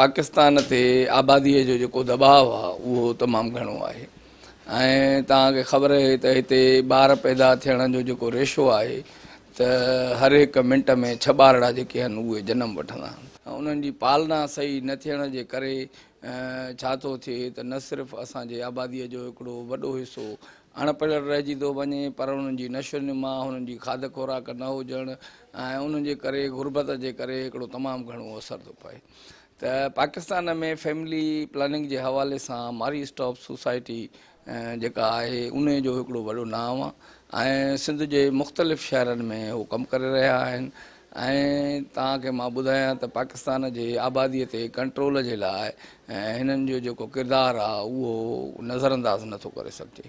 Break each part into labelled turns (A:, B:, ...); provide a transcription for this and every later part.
A: पाकिस्तान ते आबादीअ जो जेको दबाव आहे उहो तमामु घणो आहे ऐं तव्हांखे ख़बर आहे त हिते ॿार पैदा थियण जो जेको रेशो आहे त हर हिकु मिंट में 6 ॿारड़ा जेके आहिनि उहे जनम वठंदा आहिनि। उन्हनि जी पालना सही न थियण जे करे छा थो थिए त न सिर्फ़ु असांजे आबादीअ जो हिकिड़ो वॾो हिसो अणपढ़ियल रहिजी थो वञे, पर उन्हनि जी नशो नुमा, उन्हनि जी खाद खुराक न हुजणु ऐं उन्हनि जे करे गुरबत जे करे हिकिड़ो तमामु घणो असरु थो पए। त पाकिस्तान में फैमिली प्लानिंग जे हवाले सां मारी स्टॉप सोसाइटी जेका आहे उन जो हिकिड़ो वॾो नाम आहे ऐं सिंध जे मुख़्तलिफ़ शहरनि में उहो कमु करे रहिया आहिनि। ऐं तव्हांखे मां ॿुधायां त पाकिस्तान जे आबादीअ ते कंट्रोल जे लाइ हिननि जो जेको किरदारु आहे उहो नज़रअंदाज़ नथो करे सघिजे।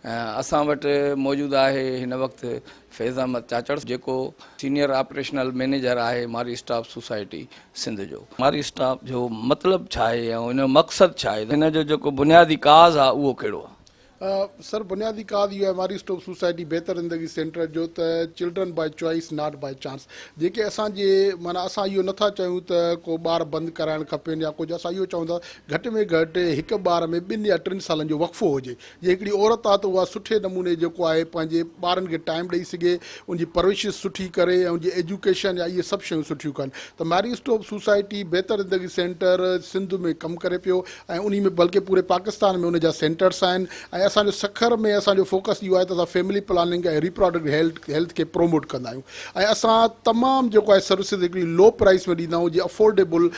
A: असां वटि मौजूदु आहे हिन वक़्तु फैज़ अहमद चाचड़ जेको सीनियर ऑपरेशनल मैनेजर आहे मारी स्टाफ सोसाइटी सिंध जो। मारी स्टाफ जो मतिलबु छा आहे ऐं हिन जो मक़सदु छा आहे, हिन जो जेको बुनियादी काज़ आहे उहो कहिड़ो आहे?
B: सर, बुनियादी काज़ इहो आहे मारी स्टॉप सोसाइटी बहितर ज़िंदगी सेंटर जो त children by choice not by chance. जेके असांजे माना असां इहो नथा चयूं त को ॿार बंदि कराइणु खपेनि या कुझु, असां इहो चवंदा घटि में घटि हिकु ॿार में 2 या 3 सालनि जो वक़फ़ो हुजे। जे हिकिड़ी औरत आहे त उहा सुठे नमूने जेको आहे पंहिंजे ॿारनि खे टाइम ॾेई सघे, उनजी परवरिश सुठी करे ऐं उनजी एजुकेशन या इहे सभु शयूं सुठियूं कनि। त मारी स्टॉप सोसाइटी बहितर ज़िंदगी सेंटर सिंध में कमु करे पियो ऐं उन में बल्कि पूरे पाकिस्तान में उनजा सेंटर्स आहिनि। ऐं असांजो सखर में असांजो फोकस इहो आहे त असां फैमिली प्लानिंग ऐं रिप्रोडक्टिव हेल्थ खे प्रोमोट कंदा आहियूं ऐं असां तमामु जेको आहे सर्विसिस हिकिड़ी लो प्राइस में ॾींदा आहियूं, जीअं अफोर्डेबल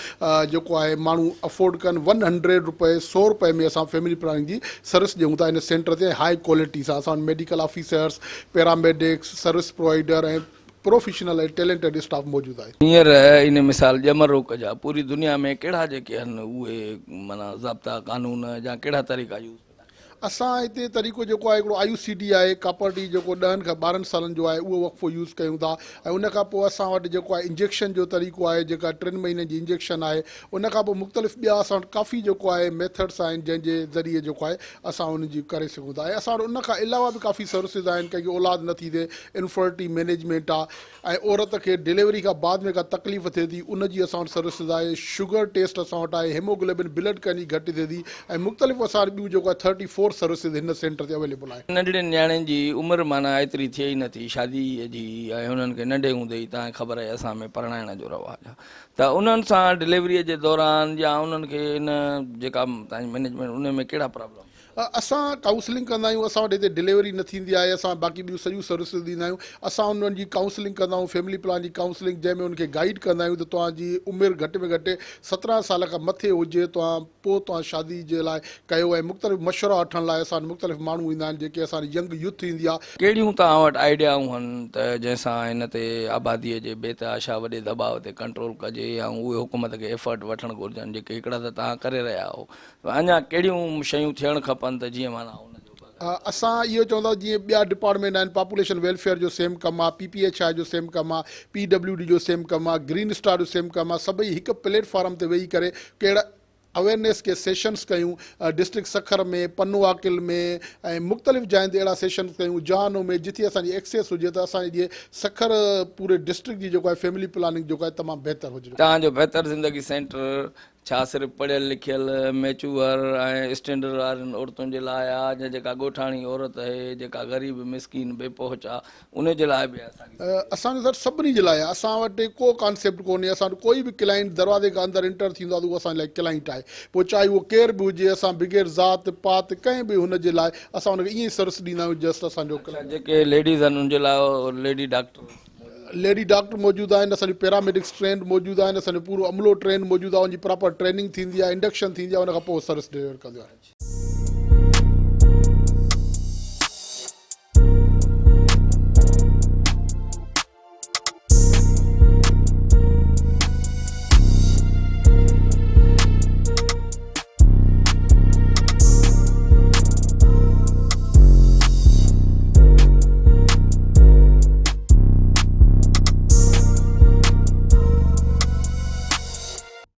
B: जेको आहे माण्हू अफोर्ड कनि। 100 रुपए 100 रुपए में असां फैमिली प्लानिंग जी सर्विस ॾियूं था इन सेंटर ते हाई क्वालिटी सां। असां medical officers, paramedics, service provider ऐं प्रोफेशनल ऐं टैलेंटेड स्टाफ मौजूदु आहे।
A: हींअर इन मिसाल ॼमर रोक जा पूरी दुनिया में कहिड़ा जेके आहिनि उहे माना ज़ाब्ता कानून या कहिड़ा तरीक़ा यूज़?
B: असां हिते तरीक़ो जेको आहे हिकिड़ो IUCD आहे, कापर्टी जेको 10 खां 12 सालनि जो आहे, उहो वक़फ़ो यूज़ कयूं था। ऐं उनखां पोइ असां वटि जेको आहे इंजेक्शन जो तरीक़ो आहे, जेका 3 महीने जी इंजेक्शन आहे। उनखां पोइ मुख़्तलिफ़ ॿिया असां वटि काफ़ी जेको आहे मेथड्स आहिनि जंहिंजे ज़रिए जेको आहे असां उनजी करे सघूं था। ऐं असां वटि उनखां अलावा बि काफ़ी सर्विसिस आहिनि। कंहिंखे औलाद नथी थिए, इनफर्टी मैनेजमेंट आहे, ऐं औरत खे डिलीवरी खां बाद में का तकलीफ़ थिए थी उनजी असां वटि सर्विसिस आहे। शुगर टेस्ट असां वटि आहे, हेमोग्लोबिन ब्लड कंहिंजी घटि थिए थी, ऐं मुख़्तलिफ़ असां वटि ॿियूं जेको आहे 34 सर्विसिस हिन सेंटर ते अवेलेबल आहे।
A: नंढड़े नियाणियुनि जी उमिरि माना एतिरी थिए ई नथी शादीअ जी, ऐं हुननि खे नंढे हूंदे ई तव्हांखे ख़बर आहे असां में परणाइण जो रवाजु आहे, त उन्हनि सां डिलीवरीअ जे दौरान या उन्हनि खे इन जेका तव्हांजी मैनेजमेंट उन में कहिड़ा प्रॉब्लम?
B: असां काउंसलिंग कंदा आहियूं। असां वटि हिते डिलीवरी न थींदी आहे, असां बाक़ी ॿियूं सॼियूं सर्विसिस ॾींदा आहियूं। असां उन्हनि जी काउंसलिंग कंदा आहियूं, फैमिली प्लान जी काउंसलिंग, जंहिंमें उनखे गाइड कंदा आहियूं त तव्हांजी उमिरि घटि में घटि 17 साल खां मथे हुजे, तव्हां शादी जे लाइ कयो। ऐं मुख़्तलिफ़ मशवरा वठण लाइ असां मुख़्तलिफ़ माण्हू ईंदा आहिनि जेके असांजी यंग यूथ ईंदी आहे।
A: कहिड़ियूं तव्हां वटि आइडियाऊं आहिनि त जंहिंसां हिन ते आबादीअ जे बेतहाशा वॾे दबाव ते कंट्रोल कजे ऐं उहे हुकूमत खे एफर्ट वठणु घुरिजनि जेके हिकिड़ा त तव्हां करे रहिया आहियो, अञा कहिड़ियूं शयूं थियणु खपनि त जीअं माना
B: असां इहो चवंदा जीअं ॿिया डिपार्टमेंट आहिनि, पॉपुलेशन वेलफेयर जो सेम कमु आहे, PPHI जो सेम कमु आहे, PWD जो सेम कमु आहे, ग्रीन स्टार जो सेम कमु आहे। सभई हिकु प्लेटफॉर्म ते वेही करे कहिड़ा अवेयरनेस के सेशन्स कयूं, डिस्ट्रिक्ट सखर में, पन्नू आकिल में ऐं मुख़्तलिफ़ जाइनि ते अहिड़ा सेशन्स कयूं जहानों में, जिथे असांजी एक्सेस हुजे त असांजी सखर पूरे डिस्ट्रिक्ट जी जेको आहे फैमिली प्लानिंग जेको आहे तमामु बहितर हुजे।
A: तव्हांजो बहितर ज़िंदगी सेंटर छा सिर्फ़ु पढ़ियल लिखियल मैच्योर ऐं स्टैंडर्ड वारनि औरतुनि जे लाइ आहे, या जेका ॻोठाणी औरत आहे, जेका ग़रीब मिसकिन बेपहुच आहे, उन जे लाइ बि आहे?
B: असांजो सर सभिनी जे लाइ आहे। असां वटि को कॉन्सेप्ट कोन्हे। असां वटि कोई बि क्लाइंट दरवाज़े खां अंदरि इंटर थींदो आहे त उहो असांजे लाइ क्लाइंट आहे, पोइ चाहे उहो केर बि हुजे। असां बग़ैर ज़ात पात कंहिं बि हुन जे लाइ असां हुनखे ईअं ई सर्विस ॾींदा आहियूं जस्ट असांजो।
A: जेके लेडीज़ आहिनि उन जे लाइ लेडी डॉक्टर मौजूदु आहिनि, असांजी पैरामेडिक्स ट्रेंड मौजूदु आहिनि, असांजो पूरो अमलो ट्रेंड मौजूदु आहे, उनजी प्रॉपर ट्रेनिंग थींदी आहे, इंडक्शन थींदी आहे, उनखां पोइ सर्विस डिलीवर कंदो आहे।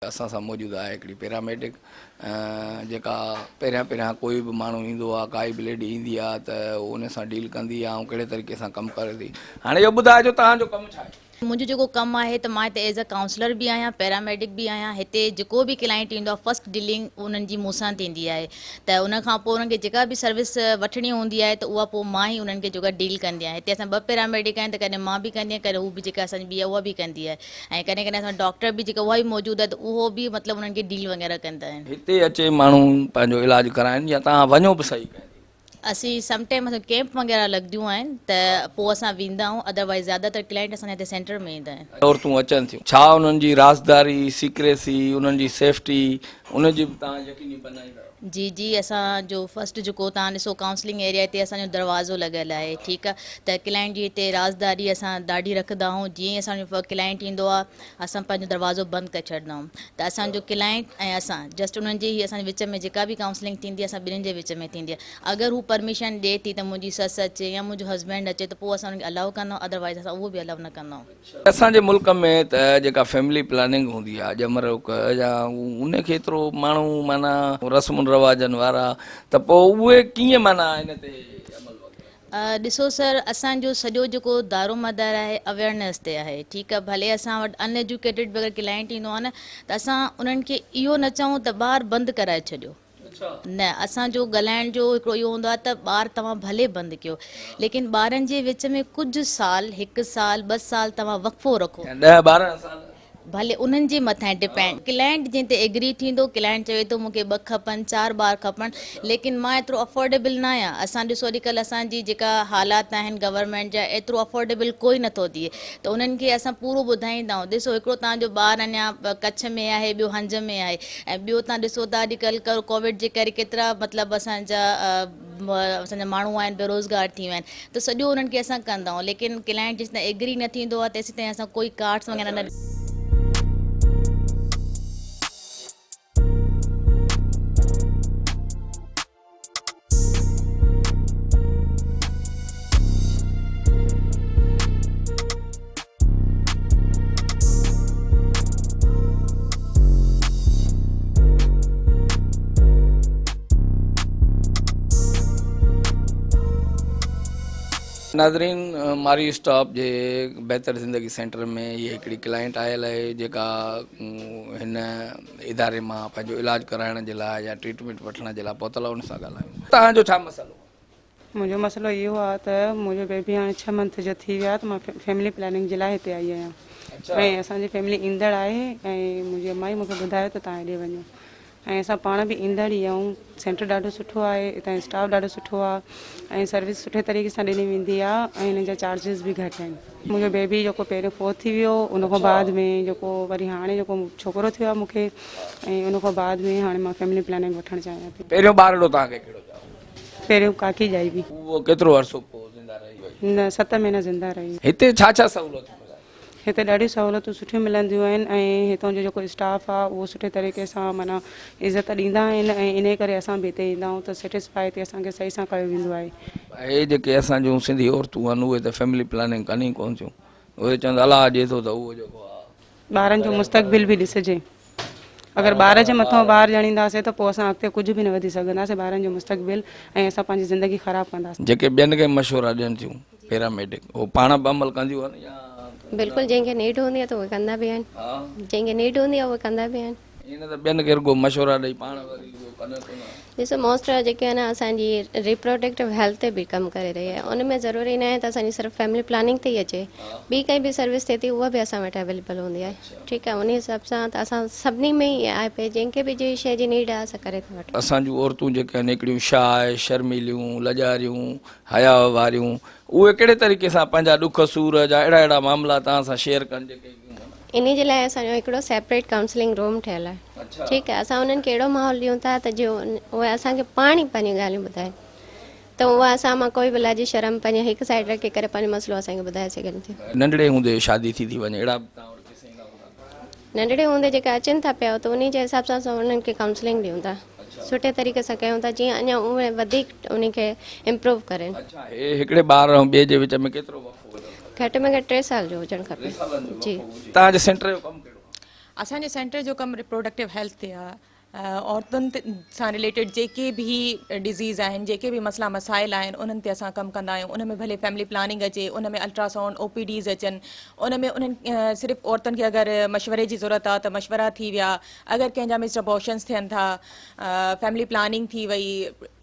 A: असां सां मौजूदु आहे हिकिड़ी पैरामेडिक जेका पहिरियां कोई बि माण्हू ईंदो आहे, काई बि लेडी ईंदी आहे त उन सां डील कंदी आहे ऐं कहिड़े तरीक़े सां कमु करे थी। हाणे इहो ॿुधाइजो तव्हांजो कमु छा आहे?
C: मुंहिंजो जेको कमु आहे त मां हिते एज़ अ काउंसलर बि आहियां, पैरामेडिक बि आहियां। हिते जेको बि क्लाइंट ईंदो आहे फस्ट डीलिंग उन्हनि जी मूंसां थींदी आहे, त उन खां पोइ उन्हनि खे जेका बि सर्विस वठणी हूंदी आहे त उहा पोइ मां ई उन्हनि खे जेका डील कंदी आहियां। हिते असां 2 पैरामेडिक आहिनि, त कॾहिं मां बि कंदी आहियां, कॾहिं हू बि जेका असांजी ॿी आहे उहा बि कंदी आहे, ऐं कॾहिं कॾहिं असां डॉक्टर बि जेका उहा बि मौजूदु आहे त उहो बि मतिलबु उन्हनि खे डील वग़ैरह कंदा आहिनि।
A: हिते अचे माण्हू पंहिंजो इलाजु कराइनि या तव्हां वञो बि सही कयो?
C: असीं समटाइम असां कैंप वग़ैरह लॻंदियूं आहिनि त पोइ असां वेंदा आहियूं, अदरवाइज़ ज़्यादातर क्लाइंट असांजे हिते सेंटर में ईंदा आहिनि।
A: औरतूं अचनि थियूं, छा उन्हनि जी राज़दारी, सीक्रेसी, उन्हनि जी सेफ्टी, उनजी बि तव्हां यकीनी बनाईंदा?
C: जी जी, असांजो फस्ट जेको तव्हां ॾिसो काउंसलिंग एरिया हिते असांजो दरवाज़ो लॻियल आहे, ठीकु आहे, त क्लाइंट जी हिते राज़दारी असां ॾाढी रखंदा आहियूं। जीअं ई असांजो क्लाइंट ईंदो आहे असां पंहिंजो दरवाज़ो बंदि करे छॾींदा आहियूं, त असांजो क्लाइंट ऐं असां जस्ट उन्हनि जी ई असांजे विच में जेका बि काउंसलिंग थींदी आहे असां ॿिन्हिनि जे विच में थींदी आहे। अगरि हू परमिशन ॾिए थी त मुंहिंजी ससु अचे या मुंहिंजो हस्बैंड अचे त पोइ असां उनखे अलाउ कंदा आहियूं, अदरवाइज़ असां उहो बि अलाउ न कंदा आहियूं।
A: असांजे मुल्क में त जेका फैमिली प्लानिंग हूंदी आहे ॼमर रोक या उनखे एतिरो माण्हू माना रस्म रवाजनि वारा, त पोइ उहे कीअं माना इन ते अमल वठनि?
C: ॾिसो सर, असांजो सॼो जेको दारोमदार आहे अवेयरनेस ते आहे, ठीकु आहे। भले असां वटि अनएजुकेटेड अगरि क्लाइंट ईंदो आहे न त असां उन्हनि खे इहो न चऊं त ॿार बंदि कराए छॾियो, न, असांजो ॻाल्हाइण जो हिकिड़ो इहो हूंदो आहे त ॿार तव्हां भले बंदि कयो, लेकिन ॿारनि जे विच में कुझु साल, 1 साल 2 साल तव्हां वक़फ़ो रखो,
A: 10-12 साल
C: भले उन्हनि जे मथां डिपेंड। क्लाइंट जिन ते एग्री थींदो, क्लाइंट चवे थो मूंखे 2 खपनि 4 ॿार खपनि, लेकिन मां एतिरो अफोर्डेबल न आहियां। असां ॾिसो अॼुकल्ह असांजी जेका हालात आहिनि गवर्नमेंट जा, एतिरो अफोर्डेबल कोई नथो थिए, त उन्हनि खे असां पूरो ॿुधाईंदा आहियूं। ॾिसो हिकिड़ो तव्हांजो ॿारु अञा कच्छ में आहे, ॿियो हंज में आहे, ऐं ॿियो तव्हां ॾिसो था अॼुकल्ह कोविड जे करे केतिरा मतिलबु असांजा माण्हू आहिनि बेरोज़गार थी विया आहिनि, त सॼो उन्हनि खे असां कंदा आहियूं, लेकिन क्लाइंट जेसिताईं एग्री न थींदो आहे तेसिताईं असां कोई कार्ड्स वग़ैरह न।
A: नाज़रीन, मारी स्टॉप जे बहितर ज़िंदगी सेंटर में ये हिकिड़ी क्लाइंट आयल आहे जेका हिन इदारे मां पंहिंजो इलाजु कराइण जे लाइ या ट्रीटमेंट वठण जे लाइ पहुतल आहे, उन सां ॻाल्हायूं। तव्हांजो छा मसइलो?
D: मुंहिंजो मसइलो इहो आहे त मुंहिंजो बेबी हाणे 6 मंथ जो थी वियो आहे, त मां फैमिली प्लानिंग जे लाइ हिते आई आहियां, ऐं असांजी फैमिली ईंदड़ आहे, ऐं मुंहिंजी अम्मा मूंखे ॿुधायो त तव्हां हेॾे वञो, ऐं असां पाण बि ईंदड़ ई आहियूं। सेंटर ॾाढो सुठो आहे, हितां जो स्टाफ ॾाढो सुठो आहे, ऐं सर्विस सुठे तरीक़े सां ॾिनी वेंदी आहे, ऐं हिन जा चार्जिस बि घटि आहिनि। मुंहिंजो बेबी जेको पहिरियों 4 थी वियो, उन खां बाद में जेको वरी हाणे जेको छोकिरो थियो आहे मूंखे, ऐं उन खां बाद में हाणे मां फैमिली प्लानिंग वठणु चाहियां थी।
A: पहिरियों ॿार ॾो तव्हांखे कहिड़ो थियो?
D: पहिरियों काकी ॼाई हुई,
A: उहो केतिरो अर्सो पोइ ज़िंदा रही वई?
D: न 7 महीना ज़िंदा रही।
A: हिते छा छा सहूलियतूं?
D: हिते ॾाढियूं सहूलियतूं सुठियूं मिलंदियूं आहिनि, ऐं हितां जो जेको स्टाफ आहे उहो सुठे तरीक़े सां माना इज़त ॾींदा आहिनि, ऐं इन करे असां बि हिते ईंदा आहियूं त सेटिस्फाई ते असांखे सही सां कयो वेंदो आहे।
A: हे जेके असां जूं सिंधी औरतूं आहिनि उहे त फैमिली प्लानिंग कनि ई कोन थियूं, उहे चवंदा अलाह ॾिए थो त उहो जेको आहे
D: ॿारनि जो मुस्तक़बिल बि ॾिसिजे। अगरि ॿार जे मथां ॿार ॼणींदासीं त पोइ असां अॻिते कुझु बि न वधी सघंदासीं, ॿारनि जो मुस्तक़बिल, ऐं असां पंहिंजी ज़िंदगी ख़राबु कंदासीं।
A: जेके ॿियनि खे मशवरा ॾियनि थियूं पैरामेडिक, उहो पाण बि अमल कंदियूं आहिनि या?
E: बिल्कुलु, जंहिंखे नीड हूंदी आहे त उहे कंदा बि आहिनि, जंहिंखे नीड हूंदी आहे उहे कंदा बि आहिनि।
A: इन त ॿियनि खे रुॻो मशवरा ॾेई पाण वरी उहो कनि कोन।
E: ॾिसो, मोस्ट जेके आहे न असांजी रिप्रोडक्टिव हेल्थ ते बि कमु करे रही आहे, उन में ज़रूरी न आहे त असांजी सिर्फ़ु फैमिली प्लानिंग ते ई अचे, ॿी काई बि सर्विस थिए थी उहा बि असां वटि अवेलेबल हूंदी आहे, ठीकु आहे। उन हिसाब सां त असां सभिनी में ई आहे पे, जंहिंखे बि जंहिं शइ जी नीड आहे असां करे था वठूं।
A: असांजूं औरतूं जेके आहिनि हिकिड़ियूं शाय, शर्मिलियूं, लजारियूं, हया वारियूं, उहे कहिड़े तरीक़े सां पंहिंजा ॾुख सूर जा अहिड़ा मामला तव्हां सां शेयर कनि जेके?
E: इन जे लाइ असांजो हिकिड़ो सेपरेट काउंसलिंग रूम ठहियलु आहे, ठीकु आहे। असां उन्हनि खे अहिड़ो माहौल ॾियूं था त जो उहे असांखे पाण ई पंहिंजी ॻाल्हियूं ॿुधाइनि, त उहा असां मां कोई बि लाजी शर्म पंहिंजे हिकु साइड रखी करे पंहिंजो मसइलो असांखे ॿुधाए सघनि थियूं।
A: नंढड़े हूंदे शादी थी वञे अहिड़ा
E: नंढड़े हूंदे जेके अचनि था पिया त उन जे हिसाब सां असां उन्हनि खे काउंसलिंग ॾियूं था, सुठे तरीक़े सां कयूं था, जीअं अञा उहे वधीक उन खे इम्प्रूव करनि।
A: हिकिड़े ॿार ऐं ॿिए जे विच में केतिरो वक़्तु?
E: घटि में घटि 3 साल जो हुजणु खपे। जी,
A: तव्हांजे सेंटर जो कमु कहिड़ो?
F: असांजे सेंटर जो कमु रिप्रोडक्टिव हेल्थ ते आहे, औरतुनि सां रिलेटेड जेके बि डिज़ीज़ आहिनि, जेके बि मसइला मसाइल आहिनि, उन्हनि ते असां कमु कंदा आहियूं। उन में भले फैमिली प्लानिंग अचे, उन में अल्ट्रासाउंड OPDs अचनि, उन में उन्हनि सिर्फ़ु औरतुनि खे अगरि मशवरे जी ज़रूरत आहे त मशवरा थी विया, अगरि कंहिंजा मिस अबॉर्शन्स थियनि था, फैमिली प्लानिंग थी वई,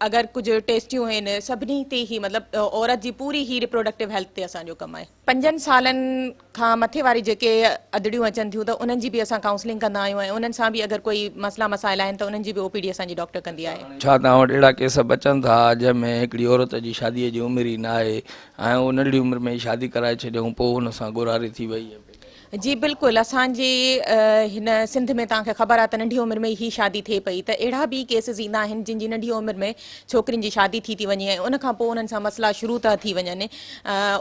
F: अगरि कुझु टेस्टियूं आहिनि, सभिनी ते ई मतिलबु औरत जी पूरी ई रिप्रोडक्टिव हेल्थ ते असांजो कमु आहे। 5 सालनि खां मथे वारी जेके अदड़ियूं अचनि थियूं त उन्हनि जी बि असां काउंसलिंग कंदा आहियूं ऐं उन्हनि सां बि अगरि कोई मसइला मसाइल आहिनि त उन्हनि जी बि OPD असांजी डॉक्टर कंदी आहे।
A: छा तव्हां वटि अहिड़ा केस बचनि था जंहिंमें हिकिड़ी औरत जी शादीअ जी उमिरि ई न आहे ऐं उहो नंढड़ी उमिरि में ई शादी कराए छॾियऊं, पोइ हुन सां गुरारी थी वई आहे?
F: जी बिल्कुलु, असांजे हिन सिंध में तव्हांखे ख़बर आहे त नंढी उमिरि में ई शादी थिए पई, त अहिड़ा बि केसिस ईंदा आहिनि जिन जी नंढी उमिरि में छोकिरियुनि जी शादी थी वञे ऐं उन खां पोइ उन्हनि सां मसइला शुरू था थी वञनि,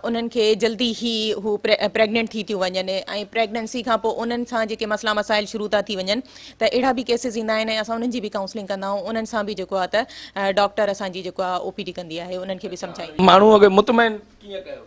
F: उन्हनि खे जल्दी ई हू प्रेग्नेंट थी थियूं वञनि ऐं प्रेगनेंसी खां पोइ उन्हनि सां जेके मसइला मसाइल शुरू था थी वञनि, त अहिड़ा बि केसिस ईंदा आहिनि ऐं असां उन्हनि जी बि काउंसलिंग कंदा आहियूं। उन्हनि सां बि जेको आहे त डॉक्टर असांजी जेको आहे OPD कंदी आहे, उन्हनि खे बि सम्झाईंदी।
A: माण्हू अगरि मुतमइन कीअं कयो?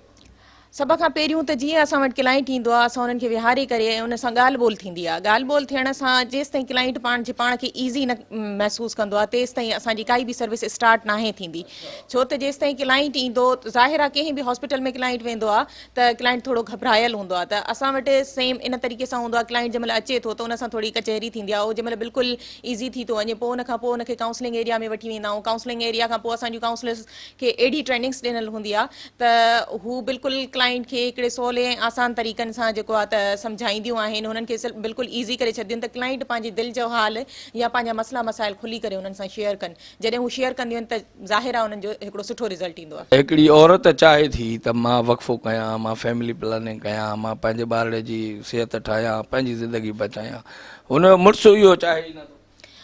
F: सभ खां पहिरियों त जीअं असां वटि क्लाइंट ईंदो आहे, असां उन्हनि खे विहारे करे ऐं उन सां ॻाल्हि ॿोल थींदी आहे। ॻाल्हि ॿोल थियण सां जेसि ताईं क्लाइंट पाण खे ईज़ी न महसूसु कंदो आहे, तेसि ताईं असांजी काई बि सर्विस स्टार्ट नाहे थींदी। छो त जेसि ताईं क्लाइंट ईंदो, ज़ाहिर आहे कंहिं बि हॉस्पिटल में क्लाइंट वेंदो आहे त क्लाइंट थोरो घबरायल हूंदो आहे, त असां वटि सेम इन तरीक़े सां हूंदो आहे। क्लाइंट जंहिं महिल अचे थो त उन सां थोरी कचहरी थींदी आहे, उहो जंहिं महिल बिल्कुलु ईज़ी थी थो वञे, पोइ उन खां पोइ उनखे काउंसलिंग एरिया में वठी वेंदा आहियूं। काउंसलिंग एरिया खां पोइ असांजूं काउंसलर्स खे एॾी ट्रेनिंग्स ॾिनल हूंदी आहे त हू बिल्कुलु क्लाइंट खे हिकिड़े सवले ऐं आसान तरीक़नि सां जेको आहे त सम्झाईंदियूं आहिनि, हुननि खे बिल्कुलु ईज़ी करे छॾंदियूं आहिनि त क्लाइंट पंहिंजे दिलि जो हाल या पंहिंजा मसइला मसाइल खुली करे उन्हनि सां शेयर कनि। जॾहिं हू शेयर कंदियूं आहिनि त ज़ाहिर आहे उन्हनि जो हिकिड़ो सुठो रिज़ल्ट ईंदो आहे।
A: हिकिड़ी औरत चाहे थी त मां वक़फ़ो कयां, मां फैमिली प्लानिंग कयां, मां पंहिंजे ॿार जी सिहत ठाहियां, पंहिंजी ज़िंदगी बचायां, हुन जो मुड़ुसु इहो चाहे ई नथो।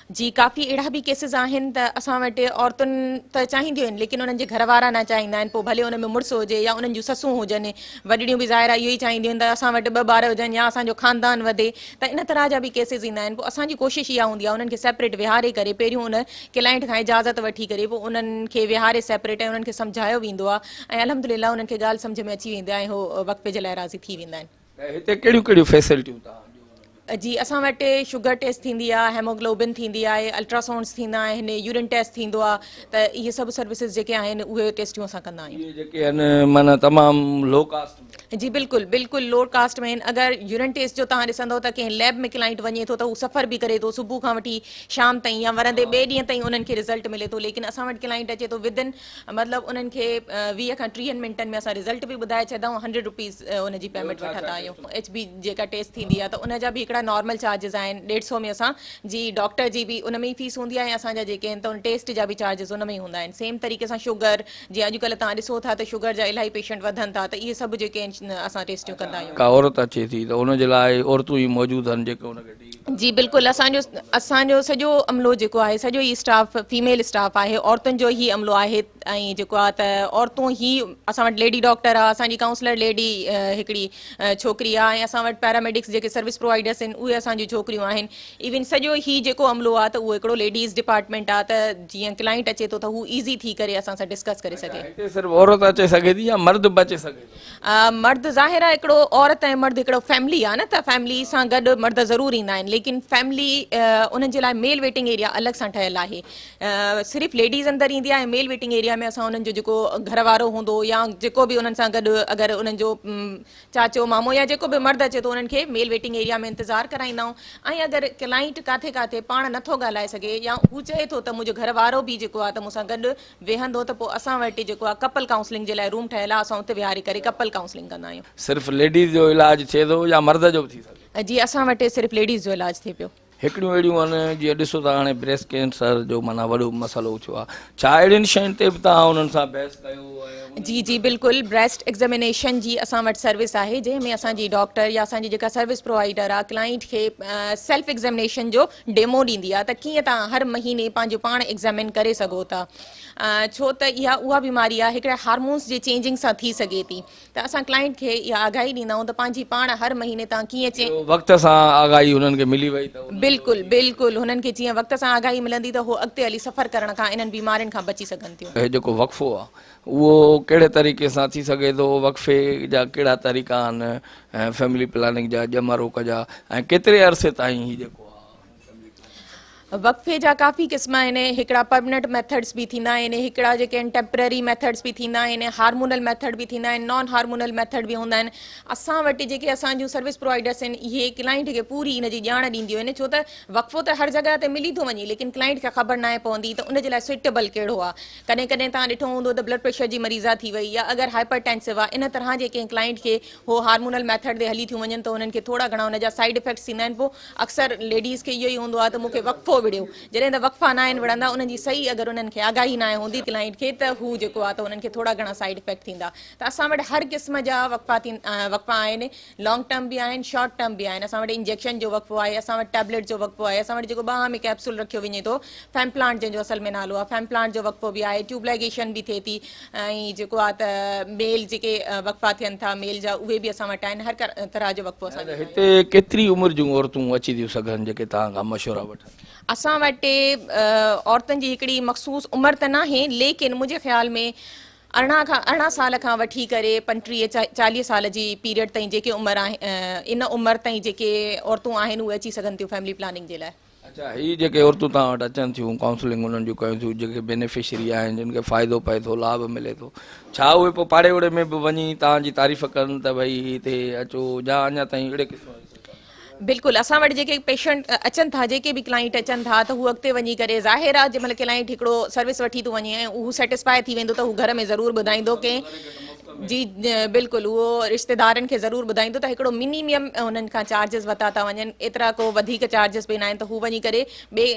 F: जी, काफ़ी अहिड़ा बि केसिस आहिनि त असां वटि औरतुनि त चाहींदियूं आहिनि, लेकिन उन्हनि जे घर वारा न चाहींदा आहिनि। पोइ भले उन में मुड़ुसु हुजे या उन्हनि जूं ससूं हुजनि, वॾड़ियूं बि ज़ाहिर आहे इहो ई चाहींदियूं आहिनि त असां वटि 2 ॿार हुजनि या असांजो ख़ानदान वधे, त इन तरह जा बि केसिस ईंदा आहिनि। पोइ असांजी कोशिशि इहा हूंदी आहे उन्हनि खे सेपरेट विहारे करे, पहिरियों उन क्लाइंट खां इजाज़त वठी करे पोइ उन्हनि खे विहारे सेपरेट ऐं उन्हनि खे सम्झायो वेंदो आहे ऐं अल्हम्दुलिल्लाह उन्हनि खे ॻाल्हि सम्झ में अची वेंदी आहे ऐं हो वक़्फ़े जे लाइ राज़ी थी वेंदा आहिनि।
A: हिते कहिड़ियूं कहिड़ियूं फैसिलिटियूं तव्हां?
F: जी, असां वटि शुगर टेस्ट थींदी आहे, हेमोग्लोबिन थींदी आहे, अल्ट्रासाउंड्स थींदा आहिनि, यूरिन टेस्ट थींदो आहे, त इहे सभु सर्विसिस जेके आहिनि उहे टेस्टियूं असां कंदा आहियूं।
A: इहे जेके आहिनि माना तमामु लो कास्ट में?
F: जी बिल्कुलु बिल्कुलु लो कास्ट में आहिनि। अगरि यूरिन टेस्ट जो तव्हां ॾिसंदव त कंहिं लैब में क्लाइंट वञे थो त हू सफ़र बि करे थो, सुबुह खां वठी शाम ताईं या वरंदे ॿिए ॾींहं ताईं उन्हनि खे रिज़ल्ट मिले थो, लेकिन असां वटि क्लाइंट अचे थो विदिन मतिलबु उन्हनि खे 20 खां 30 मिंटनि में असां रिज़ल्ट बि ॿुधाए छॾूं, 100 रुपीज़ उनजी पेमेंट वठंदा आहियूं। HB जेका टेस्ट थींदी आहे त उनजा बि हिकिड़ा नॉर्मल चार्जिस आहिनि 150 में। असां जी डॉक्टर जी बि उन में ई फीस हूंदी आहे ऐं असांजा जेके आहिनि त उन टेस्ट जा बि चार्जिस उन में ई हूंदा आहिनि। सेम तरीक़े सां शुगर, जीअं अॼुकल्ह तव्हां ॾिसो था त शुगर जा इलाही पेशेंट वधनि था, त इहे सभु जेके आहिनि असां टेस्टियूं कंदा आहियूं।
A: का औरत अचे थी त उनजे लाइ औरतूं ई मौजूदु आहिनि जेके उनखे डील?
F: जी बिल्कुलु, असांजो सॼो अमलो जेको आहे, सॼो ई स्टाफ फीमेल स्टाफ आहे, औरतुनि जो ई अमलो आहे ऐं जेको आहे त औरतूं ई असां वटि लेडी डॉक्टर आहे, असांजी काउंसलर लेडी हिकिड़ी छोकिरी आहे ऐं असां वटि पैरामेडिक्स जेके सर्विस प्रोवाइडर्स आहिनि उहे असांजी छोकिरियूं आहिनि। इवन सॼो ई जेको अमलो आहे त उहो हिकिड़ो लेडीज़ डिपार्टमेंट आहे, त जीअं क्लाइंट अचे थो त हू ईज़ी थी करे असां सां डिस्कस करे सघे।
A: हिते सिर्फ़ु औरत अचे सघे थी या मर्द बि अचे सघे थो?
F: मर्द ज़ाहिर आहे हिकिड़ो औरत ऐं मर्द हिकिड़ो फैमिली आहे न, त फैमिली सां गॾु मर्द ज़रूरु ईंदा आहिनि, लेकिन फैमिली उन्हनि जे लाइ मेल वेटिंग एरिया अलॻि सां ठहियलु आहे। सिर्फ़ु लेडीज़ अंदरि ईंदी आहे, मेल वेटिंग एरिया में असां उन्हनि जो जेको घर वारो हूंदो या जेको बि उन्हनि सां गॾु अगरि उन्हनि जो चाचो मामो या जेको बि मर्द अचे थो उन्हनि खे मेल वेटिंग एरिया में इंतज़ारु कराईंदा आहियूं। ऐं अगरि क्लाइंट काथे काथे पाण नथो ॻाल्हाए सघे या हू चए थो त मुंहिंजो घर वारो बि जेको आहे त मूंसां गॾु वेहंदो, त पोइ असां वटि जेको आहे कपल काउंसलिंग जे लाइ रूम ठहियलु आहे, असां उते विहारे करे कपल काउंसलिंग कंदा आहियूं।
A: सिर्फ़ु लेडीज़ जो इलाजु थिए थो या मर्द जो बि थी सघे?
F: जी, असां वटि सिर्फ़ु लेडीज़ जो इलाजु थिए पियो।
A: हिकिड़ियूं अहिड़ियूं आहिनि जीअं ॾिसो था हाणे ब्रेस्ट कैंसर जो माना वॾो मसइलो थियो आहे, छा अहिड़ियुनि शयुनि ते बि तव्हां उन्हनि सां बहस कयो?
F: जी जी बिल्कुलु, ब्रेस्ट एग्ज़ामिनेशन जी असां वटि सर्विस आहे, जंहिंमें असांजी डॉक्टर या असांजी जेका सर्विस प्रोवाइडर आहे क्लाइंट खे सेल्फ एग्ज़ामिनेशन जो डेमो ॾींदी आहे, त कीअं तव्हां हर महीने पंहिंजो पाण एग्ज़ामिन करे सघो था। छो त उहा बीमारी आहे हिकिड़े हार्मोन्स जे चेंजिंग सां थी सघे थी, त असां क्लाइंट खे इहा आगाही ॾींदा आहियूं त पंहिंजी पाण हर महीने तव्हां कीअं
A: वक़्त सां आगाही हुननि खे मिली वई त
F: बिल्कुलु बिल्कुलु हुननि खे जीअं वक़्त सां आगाही मिलंदी त उहो अॻिते हली सफ़र करण खां इन्हनि बीमारियुनि खां बची सघनि थियूं।
A: हे जेको वक़फ़ो आहे उहो कहिड़े तरीक़े सां थी सघे थो? वक़फ़े जा कहिड़ा तरीक़ा आहिनि ऐं फैमिली प्लानिंग जा, ॼम रोक जा, ऐं केतिरे अरसे ताईं ही जेको
F: वक़फ़े जा काफ़ी क़िस्म आहिनि हिकिड़ा परमनेंट मेथड्स बि थींदा आहिनि हिकिड़ा जेके आहिनि टेम्पररी मेथड्स बि थींदा आहिनि हार्मोनल मेथड बि थींदा आहिनि नॉन हार्मोनल मेथड बि हूंदा आहिनि असां वटि जेके असांजूं सर्विस प्रोवाइडर्स आहिनि इहे क्लाइंट खे पूरी इन जी ॼाण ॾींदियूं आहिनि छो त वक़फ़ो त हर जॻह ते मिली थो वञे लेकिन क्लाइंट खे ख़बर न आहे पवंदी त उन जे लाइ सुइटेबल कहिड़ो आहे कॾहिं कॾहिं तव्हां ॾिठो हूंदो त ब्लड प्रेशर जी मरीज़ा थी वई या अगरि हाइपरटेंसिव आहे इन तरह जे कंहिं क्लाइंट खे हो हार्मोनल मेथड ते हली थियूं वञनि त उन्हनि खे थोरा घणा उन जा साइड इफेक्ट्स थींदा आहिनि पोइ अक्सर लेडीज़ खे इहो ई हूंदो आहे त मूंखे वक़फ़ो विड़ियो जॾहिं त वक़फ़ा न आहिनि विढ़ंदा उन्हनि जी सही अगरि उन्हनि खे आगाही न आहे हूंदी क्लाइंट खे त हू जेको आहे त उन्हनि खे थोरा घणा साइड इफेक्ट थींदा त असां वटि हर क़िस्म जा वक़फ़ा आहिनि लॉन्ग टर्म बि आहिनि शॉर्ट टर्म बि आहिनि असां वटि इंजेक्शन जो वक़फ़ो आहे असां वटि टैबलेट जो वक़फ़ो आहे असां वटि जेको बाहि में कैप्सूल रखियो वञे थो फैम्प्लांट जंहिंजो असल में नालो आहे फैम्प्लांट जो वक़फ़ो बि आहे ट्यूबलाइगेशन बि थिए थी ऐं जेको आहे त मेल जेके वक़फ़ा थियनि था मेल जा उहे बि असां वटि आहिनि हर तरह जो वक़फ़ो असां
A: हिते केतिरी उमिरि जूं औरतूं अची थियूं सघनि जेके तव्हां खां मशवरा वठनि
F: असां वटि औरतुनि जी हिकिड़ी मख़सूस उमिरि त नाहे लेकिन मुंहिंजे ख़्याल में 18 साल खां वठी करे 35-40 साल जी पीरियड ताईं जेके उमिरि आहे इन उमिरि ताईं जेके औरतूं आहिनि उहे अची सघनि थियूं फैमिली प्लानिंग जे लाइ
A: अच्छा ही जेके औरतूं तव्हां वटि अचनि थियूं काउंसलिंग उन्हनि जूं कयूं थियूं जेके बेनिफिशरी आहिनि जिन खे फ़ाइदो पए थो लाभ मिले थो छा उहे पोइ पाड़े ओड़े में बि वञी तव्हांजी तारीफ़ कनि त भई हिते अचो या अञा ताईं अहिड़े क़िस्म
F: बिल्कुलु असां वटि जेके पेशेंट अचनि था जेके बि क्लाइंट अचनि था त हू अॻिते वञी करे ज़ाहिर आहे जंहिंमहिल क्लाइंट हिकिड़ो सर्विस वठी थो वञे ऐं उहो सेटिस्फाई थी वेंदो त हू घर में ज़रूरु ॿुधाईंदो की जी बिल्कुलु उहो रिश्तेदारनि खे ज़रूरु ॿुधाईंदो त हिकिड़ो मिनिमम उन्हनि खां चार्जिस वरिता था वञनि एतिरा को वधीक चार्जिस बि न आहिनि त हू वञी करे ॿिए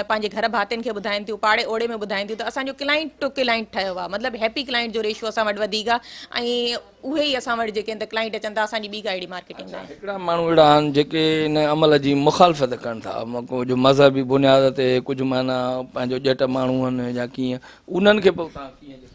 F: पंहिंजे घर भातियुनि खे ॿुधाइनि थियूं पाड़े ओड़े में ॿुधाइनि थियूं त असांजो क्लाइंट टू क्लाइंट ठहियो आहे मतिलबु हैप्पी क्लाइंट जो रेशियो असां वटि वधीक आहे ऐं उहे ई असां वटि जेके आहिनि त क्लाइंट अचनि था असांजी ॿी का अहिड़ी मार्केटिंग न आहे
A: हिकिड़ा माण्हू अहिड़ा आहिनि जेके इन अमल जी मुखालफ़त कनि था कुझु मज़हबी बुनियाद ते कुझु माना पंहिंजो ॼट माण्हू आहिनि या कीअं उन्हनि खे पोइ तव्हां कीअं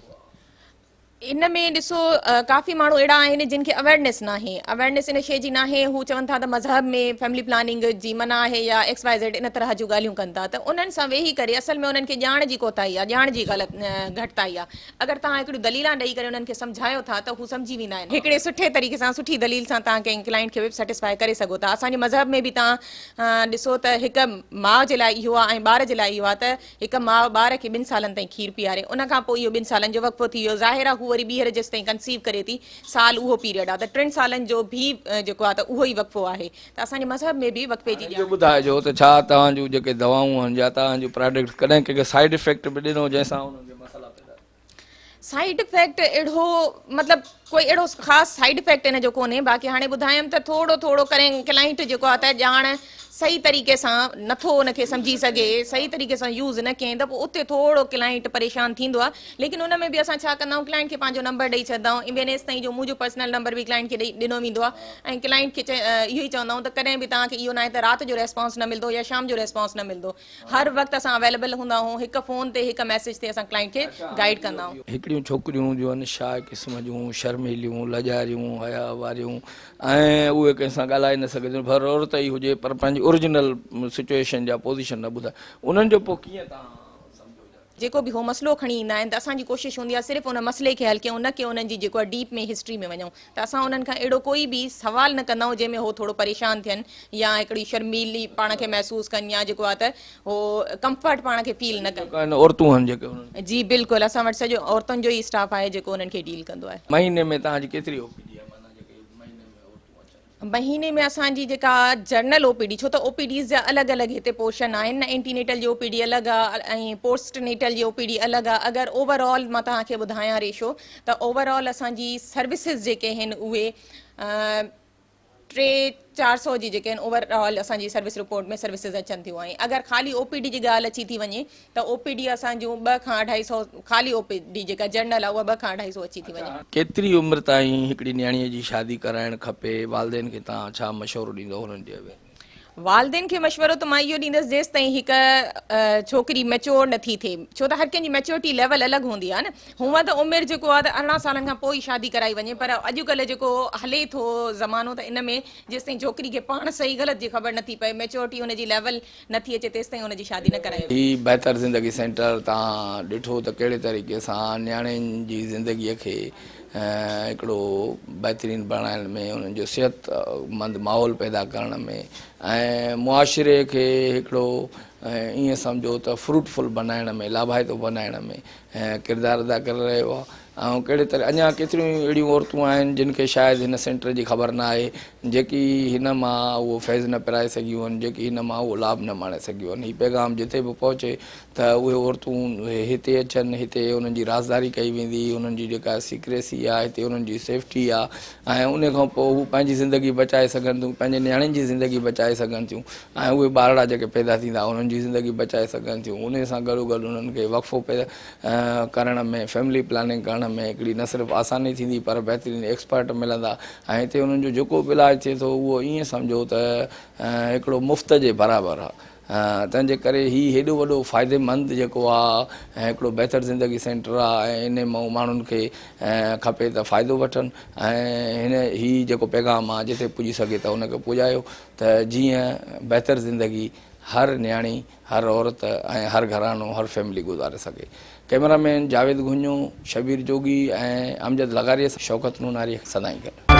F: इन में ॾिसो काफ़ी माण्हू अहिड़ा आहिनि जिन खे अवेयरनेस नाहे अवेयरनेस इन शइ जी नाहे हू चवनि था त मज़हब में फैमिली प्लानिंग जी मना आहे या XYZ इन तरह जूं ॻाल्हियूं कनि था त उन्हनि सां वेही करे असल में उन्हनि खे ॼाण जी कोताही आहे ॼाण जी घटिताई आहे अगरि तव्हां हिकिड़ियूं दलीलां ॾेई करे उन्हनि खे सम्झायो था त हू सम्झी वेंदा आहिनि हिकिड़े सुठे तरीक़े सां सुठी दलील सां तव्हां कंहिं क्लाइंट खे बि सेटिस्फाई करे सघो था असांजे मज़हब में बि तव्हां ॾिसो त हिकु माउ जे लाइ इहो आहे ऐं ॿार जे लाइ इहो आहे त हिकु माउ ॿार खे 2 सालनि ताईं खीरु पीआरे उन खां पोइ इहो 2 सालनि जो वक़फ़ो थी वियो ज़ाहिर आहे हू वरी ॿीहर जेसि ताईं कंसीव करे थी साल उहो पीरियड आहे त 3 सालनि जो बि जेको आहे त उहो ई वक़फ़ो आहे त असांजे मज़हब में बि वक़फ़े जी
A: इहो ॿुधाइजो त छा तव्हांजूं जेके दवाऊं आहिनि या तव्हांजूं प्रोडक्ट कॾहिं कंहिंखे साइड इफेक्ट बि ॾिनो जंहिंसां उन्हनि खे मसाला पैदा
F: साइड इफेक्ट अहिड़ो मतिलबु कोई अहिड़ो ख़ासि साइड इफेक्ट इन जो कोन्हे बाक़ी हाणे ॿुधायमि त थोरो थोरो करे क्लाइंट जेको आहे त ॼाण सही तरीक़े सां नथो उनखे सम्झी सघे सही तरीक़े सां यूज़ न कयईं त पोइ उते थोरो क्लाइंट परेशान थींदो आहे लेकिन उन में बि असां छा कंदा आहियूं क्लाइंट खे पंहिंजो नंबर ॾेई छॾंदा आहियूं इवन एस ताईं जो मुंहिंजो पर्सनल नंबर बि क्लाइंट खे ॾिनो वेंदो आहे ऐं क्लाइंट खे इहो ई चवंदा आहियूं त कॾहिं बि तव्हांखे इहो न आहे त राति जो रेस्पॉन्स न मिलंदो या शाम जो रेस्पॉन्स न मिलंदो हर वक़्तु असां अवेलेबल हूंदा आहियूं हिकु फ़ोन ते हिकु मैसेज ते असां क्लाइंट खे गाइड कंदा आहियूं
A: हिकिड़ियूं छोकिरियूं जो आहिनि छा क़िस्म जूं शर्मीलियूं लजारियूं हया वारियूं ऐं उहे कंहिंसां ॻाल्हाए न सघंदियूं पर औरत ई हुजे पर पंहिंजी ओरिजिनल सिचुएशन जा पोज़ीशन न ॿुधाए उन्हनि जो पोइ कीअं तव्हां
F: जेको बि हो मसइलो खणी ईंदा आहिनि त असांजी कोशिशि हूंदी आहे सिर्फ़ु उन मसइले खे हल कयूं न की उन्हनि जी जेको आहे डीप में हिस्ट्री में वञूं त असां उन्हनि खां अहिड़ो कोई बि सवाल न कंदा आहियूं जंहिंमें हो थोरो परेशान थियनि या हिकिड़ी शर्मीली पाण खे महसूसु कनि या जेको आहे त हो कंफर्ट पाण खे फील न कनि
A: औरतूं आहिनि जेके
F: जी बिल्कुलु असां वटि सॼो औरतुनि जो ई स्टाफ आहे जेको उन्हनि खे डील कंदो आहे
A: महीने में तव्हांजी केतिरी ओपीडी आहे माना जेके
F: महीने में असांजी जेका जर्नल OPD छो त OPDs जा अलॻि अलॻि हिते पोर्शन आहिनि न एंटीनेटल जी OPD अलॻि आहे ऐं पोस्टनेटल जी OPD अलॻि आहे अगरि ओवरऑल मां तव्हांखे ॿुधायां रेशो त ओवरऑल असांजी सर्विसिस जेके आहिनि उहे 300-400 जी जेके आहिनि ओवरऑल असांजी सर्विस रिपोर्ट में सर्विसिस अचनि थियूं ऐं अगरि ख़ाली OPD जी ॻाल्हि अची थी वञे त OPD असांजूं 2 खां 250 ख़ाली OPD जेका जर्नल आहे उहा 2 खां 250 अची थी वञे
A: केतिरी उमिरि ताईं हिकिड़ी नियाणीअ जी शादी कराइणु खपे वालदेन खे तव्हां छा मशवरो ॾींदो हुननि जे
F: वालदेन खे मशवरो त मां इहो ॾींदसि जेसि ताईं हिकु छोकिरी मैच्योर नथी थिए छो त हर कंहिंजी मैच्योरिटी लेवल अलॻि हूंदी आहे न हूअं त उमिरि जेको आहे त 18 सालनि खां पोइ ई शादी कराई वञे पर अॼुकल्ह जेको हले थो ज़मानो त इन में जेसि ताईं छोकिरी खे पाण सही ग़लति जी ख़बर नथी पए मैच्योरिटी हुनजी लेवल नथी अचे तेसि ताईं हुनजी शादी न कराई
A: ही बहितर ज़िंदगी सेंटर तव्हां ॾिठो त कहिड़े तरीक़े सां नियाणियुनि जी ज़िंदगीअ खे हिकिड़ो बहितरीनु बणाइण में, उन्हनि जो सिहतमंद माहौल पैदा करण में ऐं मुआशिरे खे हिकिड़ो ईअं सम्झो त फ्रूटफुल बनाइण में, लाभाइतो बनाइण में किरदारु अदा करे रहियो आहे। ऐं कहिड़े तरह अञा केतिरियूं अहिड़ियूं औरतूं आहिनि जिन खे शायदि हिन सेंटर जी ख़बर न आहे, जेकी हिन मां उहो फैज़ न पिराए सघियूं आहिनि, जेकी हिन मां उहो लाभ न माणे सघियूं आहिनि। हीउ पैगाम जिते बि पहुचे त उहे औरतूं हिते अचनि, हिते उन्हनि जी राज़दारी कई वेंदी, उन्हनि जी जेका सीक्रेसी आहे, हिते उन्हनि जी सेफ्टी आहे ऐं उन खां पोइ हू पंहिंजी ज़िंदगी बचाए सघनि थियूं, पंहिंजे नियाणियुनि जी ज़िंदगी बचाए सघनि थियूं ऐं उहे ॿारड़ा जेके पैदा थींदा उन्हनि जी ज़िंदगी बचाए सघनि थियूं। उन सां गॾो गॾु उन्हनि खे वक़फ़ो पैदा करण में, फैमिली प्लानिंग करण में हिकिड़ी न सिर्फ़ु आसानी थींदी पर बहितरीनु एक्सपर्ट मिलंदा ऐं हिते उन्हनि जो जेको बि इलाजु थिए थो उहो ईअं सम्झो त हिकिड़ो मुफ़्त जे बराबरि आहे। तंहिंजे करे हीउ हेॾो वॾो फ़ाइदेमंद जेको आहे हिकिड़ो बहितर ज़िंदगी सेंटर आहे ऐं इन मां माण्हुनि खे खपे त फ़ाइदो वठनि ऐं हीउ जेको पैगाम आहे जिते पुॼी सघे त उनखे पुॼायो त जीअं बहितर ज़िंदगी हर न्याणी, हर औरत ऐं हर घरानो, हर फैमिली गुज़ारे सघे। कैमरामैन जावेद घुंजो, शबीर जोगी ऐं अमजद लगारिया, शौकत नूनारी, सदाईं गॾु।